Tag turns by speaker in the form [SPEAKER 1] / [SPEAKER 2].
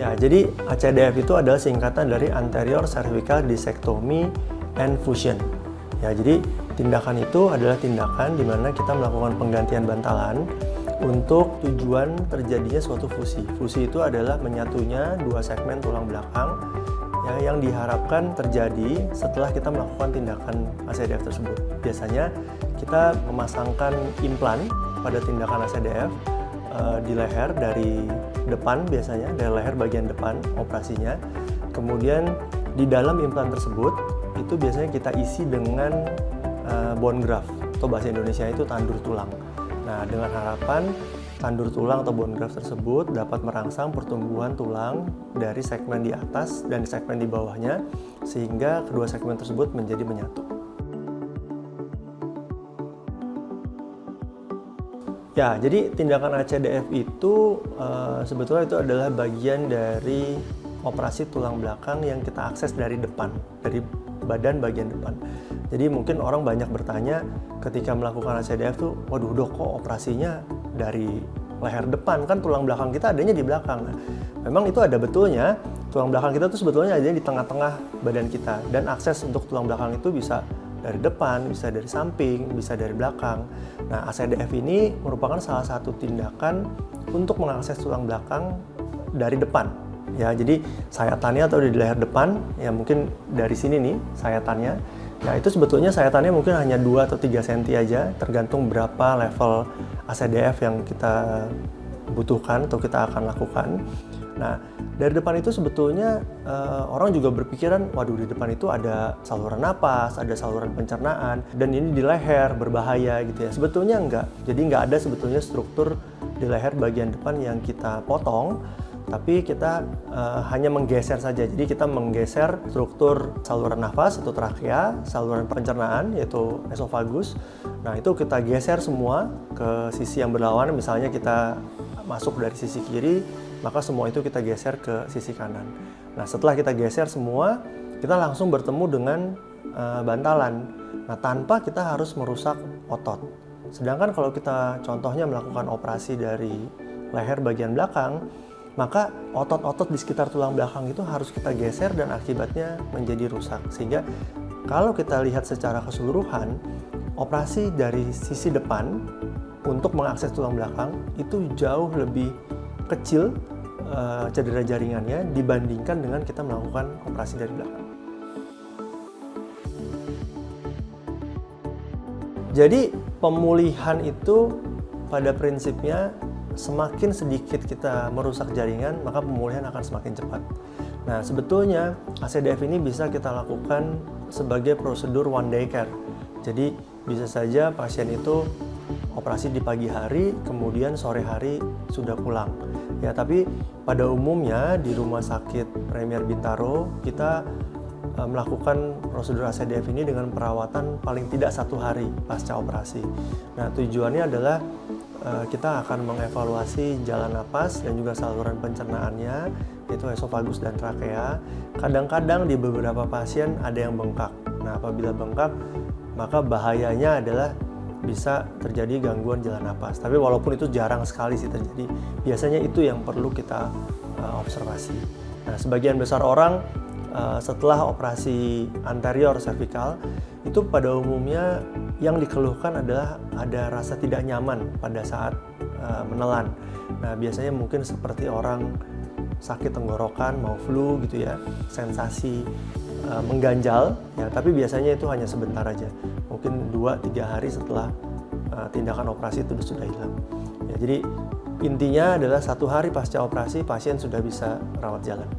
[SPEAKER 1] Ya, jadi ACDF itu adalah singkatan dari Anterior Cervical Discectomy and Fusion. Ya, jadi tindakan itu adalah tindakan di mana kita melakukan penggantian bantalan untuk tujuan terjadinya suatu fusi. Fusi itu adalah menyatunya dua segmen tulang belakang ya, yang diharapkan terjadi setelah kita melakukan tindakan ACDF tersebut. Biasanya kita memasangkan implan pada tindakan ACDF di leher dari depan, biasanya dari leher bagian depan operasinya. Kemudian di dalam implan tersebut itu biasanya kita isi dengan bone graft atau bahasa Indonesia itu tandur tulang. Nah, dengan harapan tandur tulang atau bone graft tersebut dapat merangsang pertumbuhan tulang dari segmen di atas dan segmen di bawahnya sehingga kedua segmen tersebut menjadi menyatu. Ya, jadi tindakan ACDF itu sebetulnya itu adalah bagian dari operasi tulang belakang yang kita akses dari depan, dari badan bagian depan. Jadi mungkin orang banyak bertanya ketika melakukan ACDF tuh, waduh dok kok operasinya dari leher depan, kan tulang belakang kita adanya di belakang. Nah, memang itu ada betulnya, tulang belakang kita tuh sebetulnya adanya di tengah-tengah badan kita, dan akses untuk tulang belakang itu bisa dari depan, bisa dari samping, bisa dari belakang. Nah, ACDF ini merupakan salah satu tindakan untuk mengakses tulang belakang dari depan. Ya, jadi sayatannya atau di leher depan, ya mungkin dari sini nih sayatannya. Ya, itu sebetulnya sayatannya mungkin hanya 2 atau 3 cm aja, tergantung berapa level ACDF yang kita butuhkan atau kita akan lakukan. Nah, dari depan itu sebetulnya orang juga berpikiran, waduh di depan itu ada saluran napas, ada saluran pencernaan, dan ini di leher berbahaya gitu ya. Sebetulnya enggak. Jadi enggak ada sebetulnya struktur di leher bagian depan yang kita potong, tapi kita hanya menggeser saja. Jadi kita menggeser struktur saluran nafas atau trakea, saluran pencernaan yaitu esofagus. Nah, itu kita geser semua ke sisi yang berlawanan. Misalnya kita masuk dari sisi kiri, maka semua itu kita geser ke sisi kanan. Nah, setelah kita geser semua, kita langsung bertemu dengan bantalan. Nah, tanpa kita harus merusak otot. Sedangkan kalau kita contohnya melakukan operasi dari leher bagian belakang, maka otot-otot di sekitar tulang belakang itu harus kita geser dan akibatnya menjadi rusak. Sehingga kalau kita lihat secara keseluruhan, operasi dari sisi depan untuk mengakses tulang belakang itu jauh lebih kecil cedera jaringannya dibandingkan dengan kita melakukan operasi dari belakang. Jadi pemulihan itu pada prinsipnya semakin sedikit kita merusak jaringan, maka pemulihan akan semakin cepat. Nah, sebetulnya ACDF ini bisa kita lakukan sebagai prosedur one day care. Jadi bisa saja pasien itu operasi di pagi hari, kemudian sore hari sudah pulang. Ya, tapi pada umumnya di Rumah Sakit Premier Bintaro kita melakukan prosedur ACDF ini dengan perawatan paling tidak 1 hari pasca operasi. Nah, tujuannya adalah kita akan mengevaluasi jalan napas dan juga saluran pencernaannya, yaitu esofagus dan trakea. Kadang-kadang di beberapa pasien ada yang bengkak. Nah, apabila bengkak, maka bahayanya adalah bisa terjadi gangguan jalan napas. Tapi walaupun itu jarang sekali sih terjadi, biasanya itu yang perlu kita observasi. Nah, sebagian besar orang setelah operasi anterior cervical itu pada umumnya yang dikeluhkan adalah ada rasa tidak nyaman pada saat menelan. Nah, biasanya mungkin seperti orang sakit tenggorokan, mau flu gitu ya, sensasi mengganjal ya, tapi biasanya itu hanya sebentar aja, mungkin 2-3 hari setelah tindakan operasi itu sudah hilang ya. Jadi intinya adalah 1 hari pasca operasi pasien sudah bisa rawat jalan.